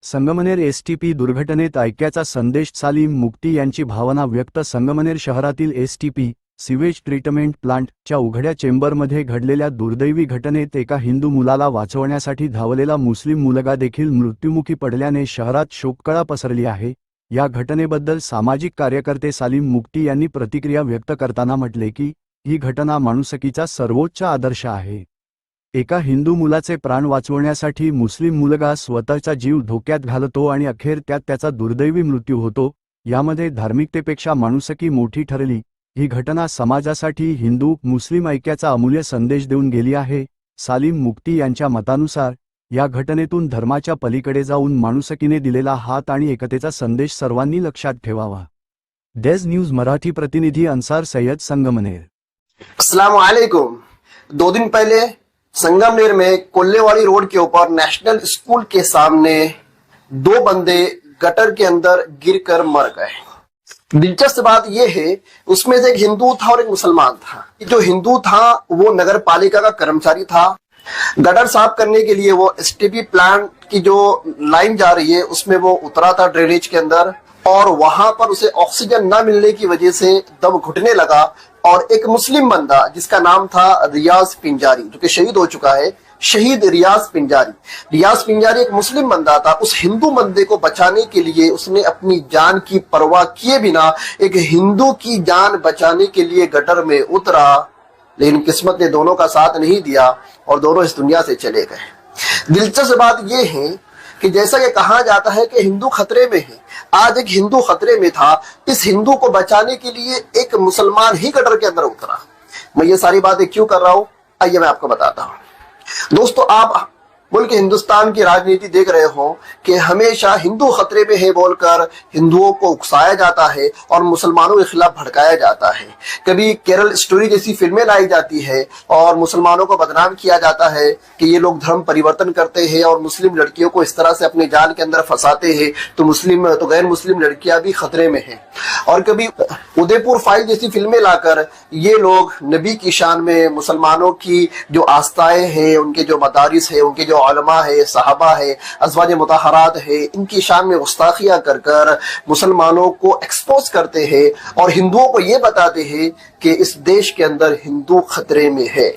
Sangamner STP दुर्घटनेत ऐक्याचा संदेश सालीम मुक्ती यांची भावना व्यक्त संगमनेर शहरातील एसटीपी सिवेज ट्रीटमेंट प्लांटच्या उघड्या चेंबरमध्ये घडलेल्या दुर्दैवी घटनेत एका हिंदू मुलाला वाचवण्यासाठी धावलेला मुस्लिम मुलगा देखील मृत्युमुखी पडल्याने शहरात शोककळा पसरली आहे। या घटनेबद्दल सामाजिक कार्यकर्ते सालीम मुक्ती यांनी प्रतिक्रिया व्यक्त करताना म्हटले की ही घटना माणुसकीचा सर्वोच्च आदर्श आहे। एका हिंदू मुलाचे प्राण वाचवण्यासाठी मुस्लिम मुलगा स्वतःचा जीव धोक्यात घालतो आणि अखेर त्याचा दुर्दैवी मृत्यू होतो। यामध्ये धार्मिकतेपेक्षा माणुसकी मोठी ठरली। ही घटना समाजासाठी हिंदू मुस्लिम ऐक्याचा अमूल्य संदेश देऊन गेली आहे। सालीम मुक्ती यांच्या मतानुसार या घटनेतून धर्माच्या पलीकडे जाऊन माणुसकीने दिलेला हात आणि एकतेचा संदेश सर्वांनी लक्षात ठेवावा। डेज न्यूज मराठी प्रतिनिधि अंसार सैयद संगमनेर। अस्सलाम वालेकुम। 2 दिन पहले संगमनेर में कोल्लेवाड़ी रोड के ऊपर नेशनल स्कूल के सामने 2 बंदे गटर के अंदर गिरकर मर गए। दिलचस्प बात यह है, उसमें से एक हिंदू था और एक मुसलमान था। जो हिंदू था वो नगर पालिका का कर्मचारी था। गटर साफ करने के लिए वो एसटीपी प्लांट की जो लाइन जा रही है उसमें वो उतरा था ड्रेनेज के अंदर, और वहां पर उसे ऑक्सीजन न मिलने की वजह से दम घुटने लगा। और एक मुस्लिम बंदा जिसका नाम था रियाज पिंजारी, जो कि शहीद हो चुका है, शहीद रियाज पिंजारी एक मुस्लिम बंदा था। उस हिंदू बंदे को बचाने के लिए उसने अपनी जान की परवाह किए बिना एक हिंदू की जान बचाने के लिए गटर में उतरा, लेकिन किस्मत ने दोनों का साथ नहीं दिया और दोनों इस दुनिया से चले गए। दिलचस्प बात यह है कि जैसा कि कहा जाता है कि हिंदू खतरे में है, आज एक हिंदू खतरे में था। इस हिंदू को बचाने के लिए एक मुसलमान ही गटर के अंदर उतरा। मैं ये सारी बातें क्यों कर रहा हूं, आइए मैं आपको बताता हूं। दोस्तों, आप मुल्क हिंदुस्तान की राजनीति देख रहे हो कि हमेशा हिंदू खतरे में है बोलकर हिंदुओं को उकसाया जाता है और मुसलमानों के खिलाफ भड़काया जाता है। कभी केरल स्टोरी जैसी फिल्में लाई जाती है और मुसलमानों को बदनाम किया जाता है कि ये लोग धर्म परिवर्तन करते हैं और मुस्लिम लड़कियों को इस तरह से अपने जाल के अंदर फंसाते हैं, तो गैर मुस्लिम लड़कियां भी खतरे में हैं। और कभी उदयपुर फाइल जैसी फिल्में लाकर ये लोग नबी की शान में मुसलमानों की जो आस्थाएं हैं, उनके जो मदारिस है, उनके जो उलमा है, सहाबा है, अज़वाज मुतहरात है, इनकी शान में गुस्ताखियां कर कर मुसलमानों को एक्सपोज करते हैं और हिंदुओं को ये बताते हैं कि इस देश के अंदर हिंदू खतरे में है।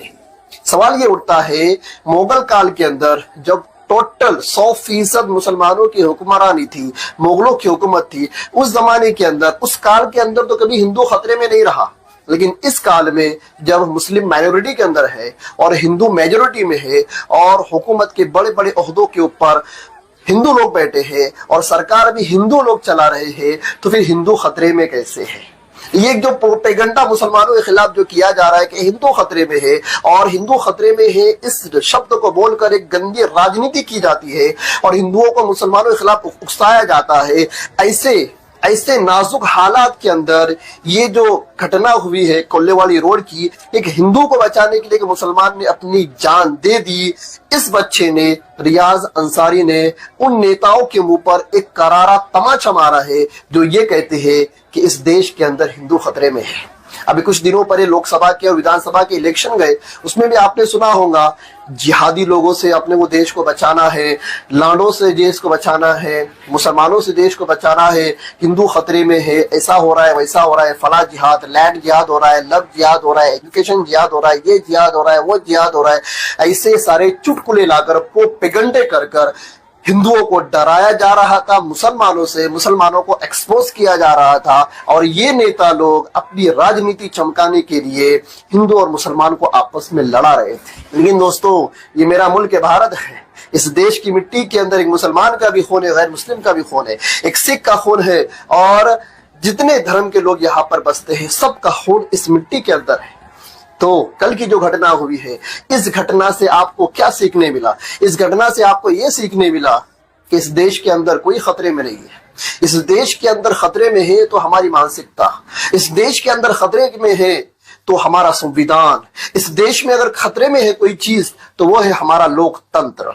सवाल ये उठता है, मुगल काल के अंदर जब टोटल 100% मुसलमानों की हुक्मरानी थी, मुगलों की हुकूमत थी, उस जमाने के अंदर, उस काल के अंदर तो कभी हिंदू खतरे में नहीं रहा। लेकिन इस काल में जब मुस्लिम माइनॉरिटी के अंदर है और हिंदू मेजॉरिटी में है और हुकूमत के बड़े बड़े ओहदों के ऊपर हिंदू लोग बैठे हैं और सरकार भी हिंदू लोग चला रहे हैं, तो फिर हिंदू खतरे में कैसे है? ये जो प्रोपेगेंडा मुसलमानों के खिलाफ जो किया जा रहा है कि हिंदू खतरे में है और हिंदू खतरे में है, इस शब्द को बोलकर एक गंदी राजनीति की जाती है और हिंदुओं को मुसलमानों के खिलाफ उकसाया जाता है। ऐसे नाजुक हालात के अंदर ये जो घटना हुई है कोल्लेवाड़ी रोड की, एक हिंदू को बचाने के लिए एक मुसलमान ने अपनी जान दे दी। इस बच्चे ने, रियाज अंसारी ने, उन नेताओं के मुंह पर एक करारा तमाचा मारा है जो ये कहते हैं कि इस देश के अंदर हिंदू खतरे में है। अभी कुछ दिनों पहले लोकसभा के और विधानसभा के इलेक्शन गए, उसमें भी आपने सुना होगा जिहादी लोगों से अपने वो देश को बचाना है, लांडों से देश को बचाना है, मुसलमानों से देश को बचाना है, हिंदू खतरे में है, ऐसा हो रहा है, वैसा हो रहा है, फला जिहाद, लैंड जिहाद हो रहा है, लव जिहाद हो रहा है, एजुकेशन जिहाद हो रहा है, ये जिहाद हो रहा है, वो जिहाद हो रहा है। ऐसे सारे चुटकुले लाकर प्रोपेगेंडे कर कर हिंदुओं को डराया जा रहा था, मुसलमानों से मुसलमानों को एक्सपोज किया जा रहा था, और ये नेता लोग अपनी राजनीति चमकाने के लिए हिंदू और मुसलमान को आपस में लड़ा रहे थे। लेकिन दोस्तों, ये मेरा मुल्क भारत है। इस देश की मिट्टी के अंदर एक मुसलमान का भी खून है, गैर मुस्लिम का भी खून है, एक सिख का खून है, और जितने धर्म के लोग यहाँ पर बसते हैं सबका खून इस मिट्टी के अंदर है। तो कल की जो घटना हुई है, इस घटना से आपको क्या सीखने मिला? इस घटना से आपको यह सीखने मिला कि इस देश के अंदर कोई खतरे में नहीं है। इस देश के अंदर खतरे में है तो हमारी मानसिकता, इस देश के अंदर खतरे में है तो हमारा संविधान, इस देश में अगर खतरे में है कोई चीज तो वो है हमारा लोकतंत्र।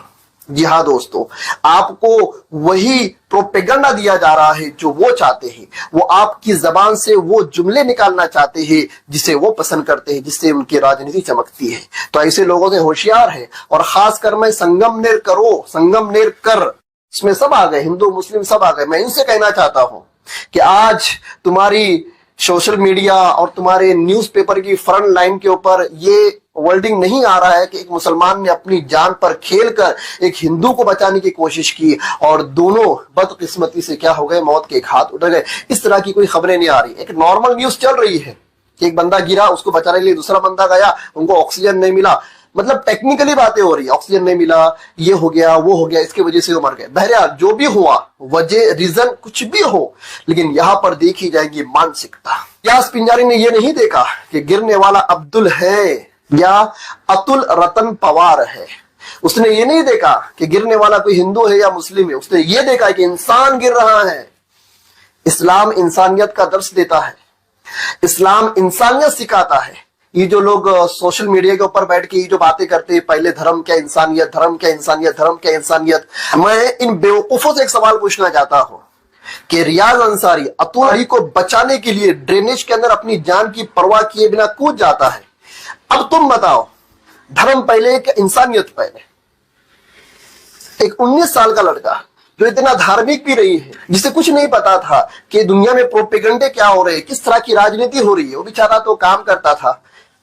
जी हाँ दोस्तों, आपको वही प्रोपेगेंडा दिया जा रहा है जो वो चाहते हैं। वो आपकी जबान से वो जुमले निकालना चाहते हैं जिसे वो पसंद करते हैं, जिससे उनकी राजनीति चमकती है। तो ऐसे लोगों से होशियार है। और खासकर मैं संगमनेर कर इसमें सब आ गए, हिंदू मुस्लिम सब आ गए। मैं इनसे कहना चाहता हूं कि आज तुम्हारी सोशल मीडिया और तुम्हारे न्यूज़पेपर की फ्रंट लाइन के ऊपर ये वर्डिंग नहीं आ रहा है कि एक मुसलमान ने अपनी जान पर खेलकर एक हिंदू को बचाने की कोशिश की और दोनों बदकिस्मती से क्या हो गए, मौत के एक हाथ उठ गए। इस तरह की कोई खबरें नहीं आ रही। एक नॉर्मल न्यूज चल रही है कि एक बंदा गिरा, उसको बचाने के लिए दूसरा बंदा गया, उनको ऑक्सीजन नहीं मिला, मतलब टेक्निकली बातें हो रही है, ऑक्सीजन नहीं मिला, ये हो गया वो हो गया, इसकी वजह से वो मर गए। बहरहाल जो भी हुआ, वजह रीजन कुछ भी हो, लेकिन यहां पर देखी जाएगी मानसिकता। यास पिंजारी ने ये नहीं देखा कि गिरने वाला अब्दुल है या अतुल रतन पवार है। उसने ये नहीं देखा कि गिरने वाला कोई हिंदू है या मुस्लिम है। उसने ये देखा कि इंसान गिर रहा है। इस्लाम इंसानियत का दर्श देता है, इस्लाम इंसानियत सिखाता है। ये जो लोग सोशल मीडिया के ऊपर बैठ के ये जो बातें करते हैं, पहले धर्म क्या इंसानियत, धर्म क्या इंसानियत, धर्म क्या इंसानियत, मैं इन बेवकूफों से एक सवाल पूछना चाहता हूं कि रियाज अंसारी अतुल को बचाने के लिए ड्रेनेज के अंदर अपनी जान की परवाह किए बिना कूद जाता है। अब तुम बताओ, धर्म पहले कि इंसानियत पहले? एक 19 साल का लड़का जो इतना धार्मिक भी रही है, जिसे कुछ नहीं पता था कि दुनिया में प्रोपेगेंडे क्या हो रहे हैं, किस तरह की राजनीति हो रही है, वो बेचारा तो काम करता था,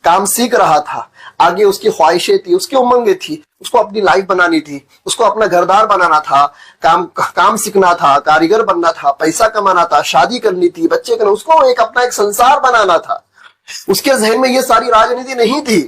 काम सीख रहा था, आगे उसकी ख्वाहिशें थी, उसकी उमंगें थी, उसको अपनी लाइफ बनानी थी, उसको अपना घरदार बनाना था, काम सीखना था, कारीगर बनना था, पैसा कमाना था, शादी करनी थी, बच्चे करना, उसको अपना एक संसार बनाना था। उसके जहन में ये सारी राजनीति नहीं थी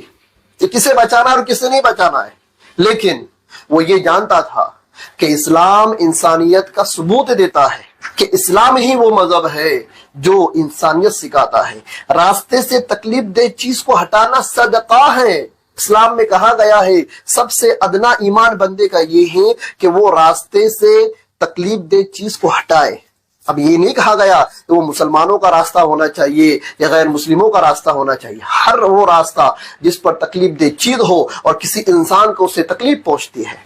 कि किसे बचाना और किसे नहीं बचाना है, लेकिन वो ये जानता था कि इस्लाम इंसानियत का सबूत देता है, कि इस्लाम ही वो मजहब है जो इंसानियत सिखाता है। रास्ते से तकलीफ दे चीज को हटाना सदका है। इस्लाम में कहा गया है सबसे अदना ईमान बंदे का ये है कि वो रास्ते से तकलीफ दे चीज को हटाए। अब ये नहीं कहा गया कि वो मुसलमानों का रास्ता होना चाहिए या गैर मुस्लिमों का रास्ता होना चाहिए। हर वो रास्ता जिस पर तकलीफ दे चीज हो और किसी इंसान को उससे तकलीफ पहुंचती है,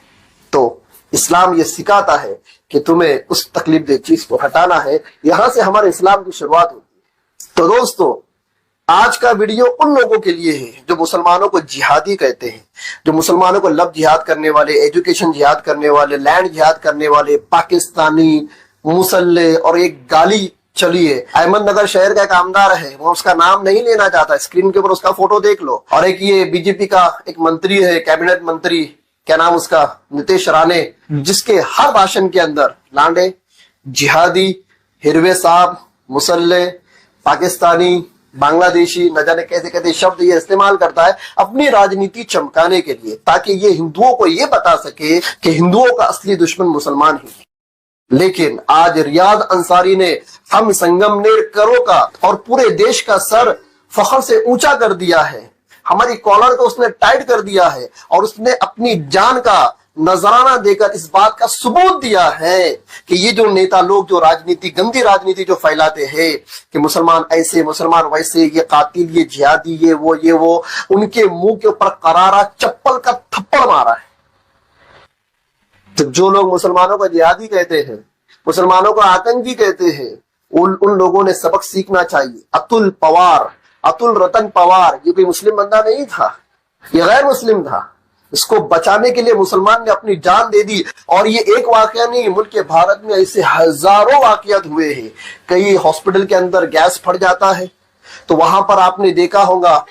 तो इस्लाम ये सिखाता है कि तुम्हें उस तकलीफ दे चीज को हटाना है। यहां से हमारे इस्लाम की शुरुआत होती है। तो दोस्तों, आज का वीडियो उन लोगों के लिए है जो मुसलमानों को जिहादी कहते हैं, जो मुसलमानों को लब जिहाद करने वाले, एजुकेशन जिहाद करने वाले, लैंड जिहाद करने वाले, पाकिस्तानी मुसल्ले। और एक गाली चली है, अहमदनगर शहर का एक आमदार है, वो उसका नाम नहीं लेना चाहता, स्क्रीन के ऊपर उसका फोटो देख लो। और एक ये बीजेपी का एक मंत्री है, कैबिनेट मंत्री, क्या नाम उसका, नितेश राणे, जिसके हर भाषण के अंदर लांडे, जिहादी, हिरवे साहब, मुसल्ले, पाकिस्तानी, बांग्लादेशी, न जाने कैसे कैसे शब्द ये इस्तेमाल करता है अपनी राजनीति चमकाने के लिए, ताकि ये हिंदुओं को ये बता सके कि हिंदुओं का असली दुश्मन मुसलमान ही है। लेकिन आज रियाज अंसारी ने हम संगमनेर करो का और पूरे देश का सर फखर से ऊंचा कर दिया है। हमारी कॉलर को उसने टाइट कर दिया है और उसने अपनी जान का नजराना देकर इस बात का सबूत दिया है कि ये जो नेता लोग जो राजनीति, गंदी राजनीति जो फैलाते हैं कि मुसलमान ऐसे, मुसलमान वैसे, ये कातिल, ये जिहादी, ये वो, उनके मुंह के ऊपर करारा चप्पल का थप्पड़ मारा है। तो जो लोग मुसलमानों को जिहादी कहते हैं, मुसलमानों को आतंकी कहते हैं, उन लोगों ने सबक सीखना चाहिए। अतुल पवार, अतुल रतन पवार, ये कोई मुस्लिम बंदा नहीं था, ये गैर मुस्लिम था। इसको बचाने के लिए मुसलमान ने अपनी जान दे दी। और ये एक वाकया नहीं, मुल्क के भारत में ऐसे हजारों वाकयात हुए हैं। कई हॉस्पिटल के अंदर गैस फट जाता है, तो वहां पर आपने देखा होगा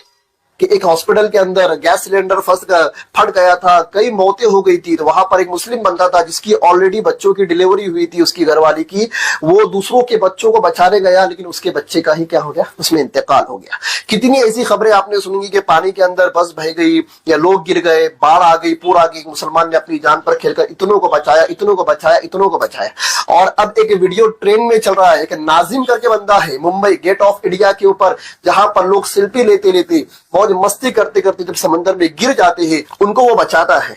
कि एक हॉस्पिटल के अंदर गैस सिलेंडर फट गया था, कई मौतें हो गई थी। तो वहां पर एक मुस्लिम बंदा था जिसकी ऑलरेडी बच्चों की डिलीवरी हुई थी, उसकी घरवाली की, वो दूसरों के बच्चों को बचाने गया, लेकिन उसके बच्चे का ही क्या हो गया, उसमें इंतकाल हो गया। कितनी ऐसी खबरें आपने सुनी कि पानी के अंदर बस बह गई या लोग गिर गए, बाढ़ आ गई, पूर आ गई, मुसलमान ने अपनी जान पर खेलकर इतनों को बचाया, इतनों को बचाया, इतनों को बचाया। और अब एक वीडियो ट्रेंड में चल रहा है, एक नाजिम करके बंदा है मुंबई गेट ऑफ इंडिया के ऊपर, जहां पर लोग सेल्फी लेते लेते मौज मस्ती करते करते जब समंदर में गिर जाते हैं, उनको वो बचाता है।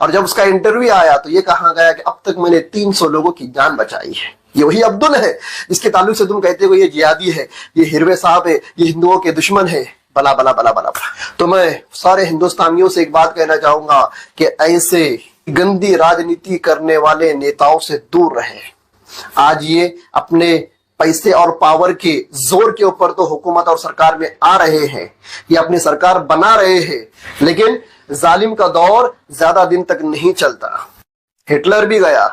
और जब उसका इंटरव्यू आया तो ये कहा गया कि अब तक मैंने 300 लोगों की जान बचाई है। ये वही अब्दुल है जिसके ताल्लुक से तुम कहते हो ये जिहादी है, ये हिरवे साहब है, ये हिंदुओं के दुश्मन है, बला बला बला बला। तो मैं सारे हिंदुस्तानियों से एक बात कहना चाहूंगा कि ऐसे गंदी राजनीति करने वाले नेताओं से दूर रहे। आज ये अपने पैसे और पावर के जोर के ऊपर तो हुकूमत और सरकार में आ रहे हैं, ये अपनी सरकार बना रहे हैं, लेकिन जालिम का दौर ज्यादा दिन तक नहीं चलता। हिटलर भी गया,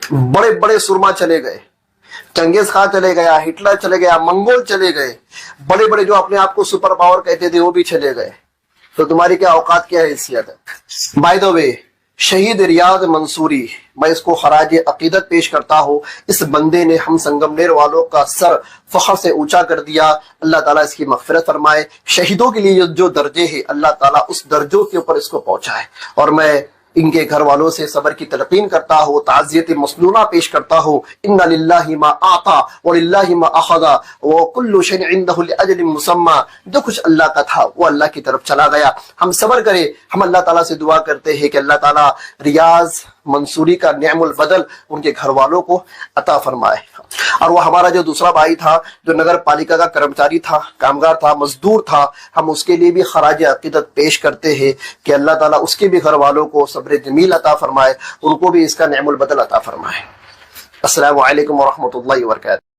बड़े बड़े सुरमा चले गए, चंगेज खान चले गया, हिटलर चले गया, मंगोल चले गए, बड़े बड़े जो अपने आप को सुपर पावर कहते थे वो भी चले गए, तो तुम्हारी क्या औकात, क्या हैसियत है। बाय द वे, शहीद रियाज मंसूरी, मैं इसको खराज अकीदत पेश करता हूँ। इस बंदे ने हम संगमनेर वालों का सर फख्र से ऊंचा कर दिया। अल्लाह ताला इसकी मग़फ़िरत फरमाए। शहीदों के लिए जो दर्जे है अल्लाह ताला उस दर्जों के ऊपर इसको पहुंचाए। और मैं इनके घर वालों से सबर की तलकीन करता हूँ, ताज़ियत मसनूना पेश करता हूँ। इन्ना लिल्लाहि मा आता व लिल्लाहि मा अख़ज़ा व कुल्लु शैइन इंदहु लिअजलिन मुसम्मा। जो कुछ अल्लाह का था वो अल्लाह की तरफ चला गया। हम सबर करें। हम अल्लाह ताला से दुआ करते हैं कि अल्लाह ताला रियाज मंसूरी का निअमुल बदल उनके घर वालों को अता फरमाए। और वो हमारा जो दूसरा भाई था, जो नगर पालिका का कर्मचारी था, कामगार था, मजदूर था, हम उसके लिए भी खराज अकीदत पेश करते हैं कि अल्लाह ताला उसके भी घर वालों को सब्र जमील अता फरमाए, उनको भी इसका निअमुल बदल अता फरमाए। अस्सलामु अलैकुम व रहमतुल्लाहि व बरकातहू।